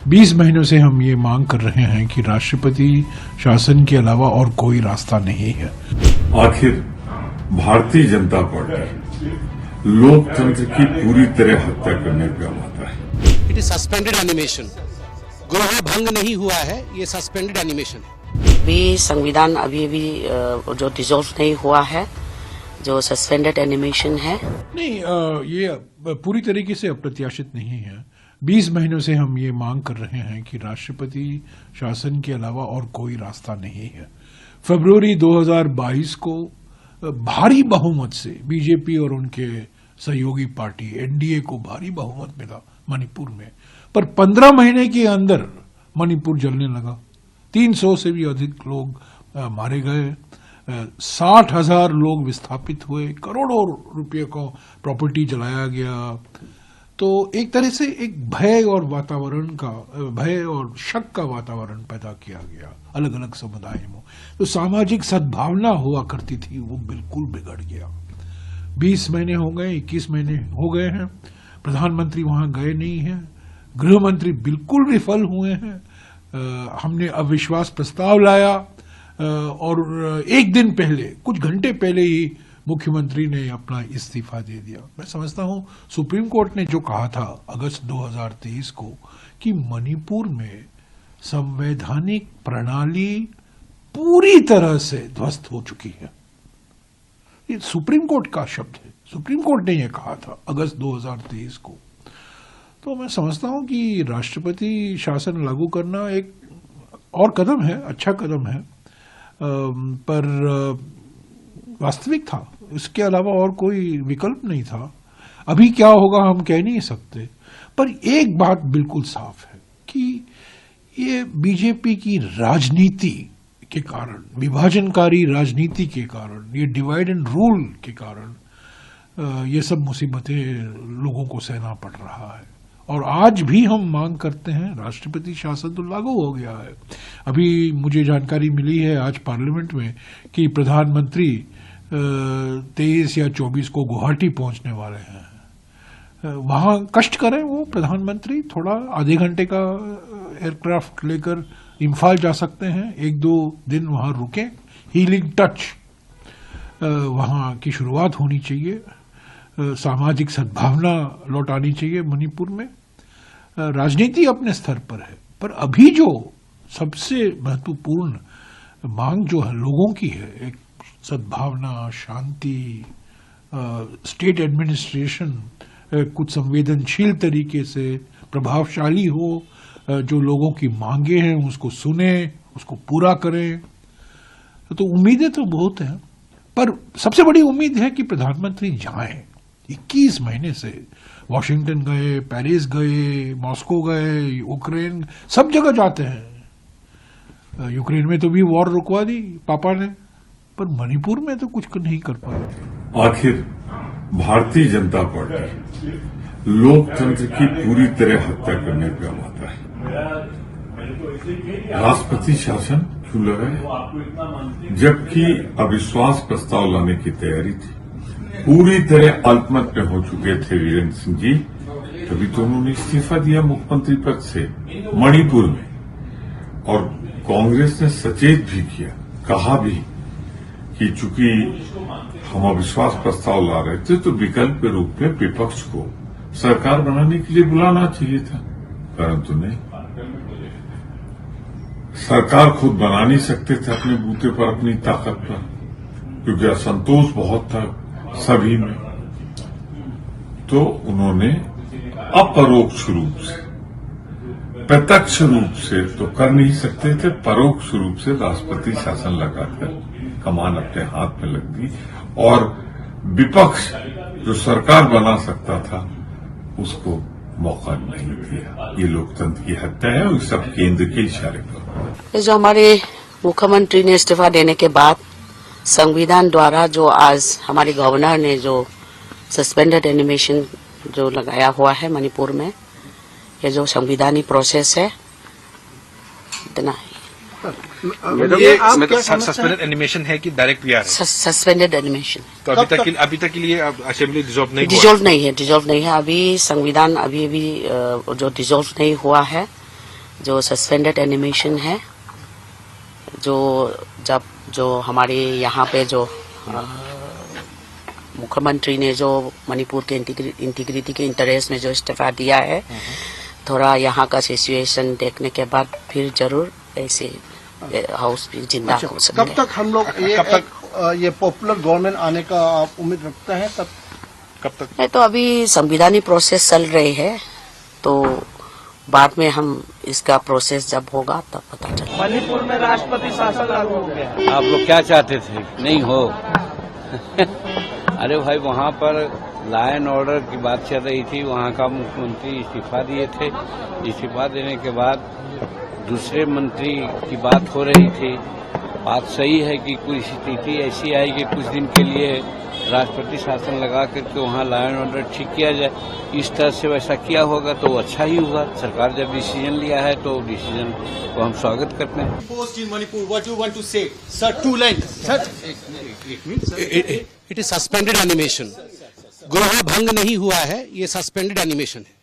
20 महीनों से हम ये मांग कर रहे हैं कि राष्ट्रपति शासन के अलावा और कोई रास्ता नहीं है। आखिर भारतीय जनता पार्टी लोकतंत्र की पूरी तरह हत्या करने पे आता है। इट इज सस्पेंडेड एनिमेशन, गृह भंग नहीं हुआ है, ये सस्पेंडेड एनिमेशन। भी संविधान अभी भी जो डिसॉल्व नहीं हुआ है, जो सस्पेंडेड एनिमेशन है। नहीं, ये पूरी तरीके से अप्रत्याशित नहीं है। 20 महीनों से हम ये मांग कर रहे हैं कि राष्ट्रपति शासन के अलावा और कोई रास्ता नहीं है। फरवरी 2022 को भारी बहुमत से बीजेपी और उनके सहयोगी पार्टी एनडीए को भारी बहुमत मिला मणिपुर में, पर 15 महीने के अंदर मणिपुर जलने लगा। 300 से भी अधिक लोग मारे गए, 60,000 लोग विस्थापित हुए, करोड़ों रुपये को प्रॉपर्टी जलाया गया। तो एक तरह से एक भय और वातावरण का, भय और शक का वातावरण पैदा किया गया अलग अलग समुदायों में। तो सामाजिक सद्भावना हुआ करती थी, वो बिल्कुल बिगड़ गया। 20 महीने हो गए, 21 महीने हो गए हैं, प्रधानमंत्री वहां गए नहीं हैं, गृह मंत्री बिल्कुल विफल हुए हैं। हमने अविश्वास प्रस्ताव लाया और एक दिन पहले, कुछ घंटे पहले ही मुख्यमंत्री ने अपना इस्तीफा दे दिया। मैं समझता हूं सुप्रीम कोर्ट ने जो कहा था अगस्त 2023 को कि मणिपुर में संवैधानिक प्रणाली पूरी तरह से ध्वस्त हो चुकी है, ये सुप्रीम कोर्ट का शब्द है। सुप्रीम कोर्ट ने यह कहा था अगस्त 2023 को। तो मैं समझता हूं कि राष्ट्रपति शासन लागू करना एक और कदम है, अच्छा कदम है, पर वास्तविक था, इसके अलावा और कोई विकल्प नहीं था। अभी क्या होगा हम कह नहीं सकते, पर एक बात बिल्कुल साफ है कि ये बीजेपी की राजनीति के कारण, विभाजनकारी राजनीति के कारण, ये डिवाइड एंड रूल के कारण ये सब मुसीबतें लोगों को सहना पड़ रहा है। और आज भी हम मांग करते हैं, राष्ट्रपति शासन तो लागू हो गया है। अभी मुझे जानकारी मिली है आज पार्लियामेंट में कि प्रधानमंत्री 23 या 24 को गुवाहाटी पहुंचने वाले हैं। वहां कष्ट करें वो प्रधानमंत्री, थोड़ा आधे घंटे का एयरक्राफ्ट लेकर इम्फाल जा सकते हैं, 1-2 दिन वहां रुकें, हीलिंग टच वहां की शुरुआत होनी चाहिए, सामाजिक सद्भावना लौटानी चाहिए मणिपुर में। राजनीति अपने स्तर पर है, पर अभी जो सबसे महत्वपूर्ण मांग जो है लोगों की है, एक सद्भावना, शांति, स्टेट एडमिनिस्ट्रेशन कुछ संवेदनशील तरीके से प्रभावशाली हो, जो लोगों की मांगे हैं उसको सुने, उसको पूरा करें। तो उम्मीदें तो बहुत हैं, पर सबसे बड़ी उम्मीद है कि प्रधानमंत्री जाएं। 21 महीने से वॉशिंगटन गए, पेरिस गए, मॉस्को गए, यूक्रेन, सब जगह जाते हैं। यूक्रेन में तो भी वॉर रुकवा दी पापा ने, पर मणिपुर में तो कुछ नहीं कर पाए। आखिर भारतीय जनता पार्टी लोकतंत्र की पूरी तरह हत्या करने पे आता है। राष्ट्रपति शासन क्यों लगाए, जबकि अविश्वास प्रस्ताव लाने की तैयारी थी। पूरी तरह अल्पमत में हो चुके थे वीरेंद्र सिंह जी, तभी तो उन्होंने इस्तीफा दिया मुख्यमंत्री पद से मणिपुर में। और कांग्रेस ने सचेत भी किया, कहा भी कि चूंकि हम अविश्वास प्रस्ताव ला रहे थे तो विकल्प के रूप में विपक्ष को सरकार बनाने के लिए बुलाना चाहिए था, परंतु नहीं। सरकार खुद बना नहीं सकते थे अपने बूते पर, अपनी ताकत पर, क्योंकि असंतोष बहुत था सभी में। तो उन्होंने अपरोक्ष रूप से, प्रत्यक्ष रूप से तो कर नहीं सकते थे, परोक्ष रूप से राष्ट्रपति शासन लगाकर कमान अपने हाथ में लग दी और विपक्ष जो सरकार बना सकता था उसको मौका नहीं दिया। ये लोकतंत्र की हत्या है और सब केंद्र के इशारे पर। जो हमारे मुख्यमंत्री ने इस्तीफा देने के बाद संविधान द्वारा जो आज हमारे गवर्नर ने जो सस्पेंडेड एनिमेशन जो लगाया हुआ है मणिपुर में, ये जो संविधानिक प्रोसेस है, इतना सस्पेंडेड एनिमेशन है कि डायरेक्ट पीआर है? Suspended animation. तो अभी तक के लिए असेंबली डिसॉल्व नहीं डिसॉल्व नहीं है। अभी संविधान अभी भी जो डिसॉल्व नहीं हुआ है, जो सस्पेंडेड एनिमेशन है, जो हमारे यहाँ पे जो मुख्यमंत्री ने जो मणिपुर के इंटीग्रिटी के इंटरेस्ट में जो इस्तीफा दिया है, थोड़ा यहाँ का सिचुएशन देखने के बाद फिर जरूर ऐसे हाउस भी जिंदा हो सकते। कब तक हम लोग ये पॉपुलर गवर्नमेंट आने का आप उम्मीद रखते हैं? कब तक? नहीं, तो अभी संविधानिक प्रोसेस चल रही है, तो बाद में हम इसका प्रोसेस जब होगा तब पता चलेगा। मणिपुर में राष्ट्रपति शासन लागू हो गया। आप लोग क्या चाहते थे? नहीं हो। अरे भाई, वहाँ पर लॉ एंड ऑर्डर की बात चल रही थी, वहाँ का मुख्यमंत्री इस्तीफा दिए थे। इस्तीफा देने के बाद दूसरे मंत्री की बात हो रही थी। बात सही है कि कोई स्थिति ऐसी आई कि कुछ दिन के लिए राष्ट्रपति शासन लगा करके वहाँ लॉ एंड ऑर्डर ठीक किया जाए। इस तरह से वैसा किया होगा तो अच्छा ही होगा। सरकार जब डिसीजन लिया है तो डिसीजन को हम स्वागत करते हैं। Post in Manipur, what you want to say? Sir, 2 lines. Sir, it is suspended animation. गृह भंग नहीं हुआ है, ये सस्पेंडेड एनिमेशन है।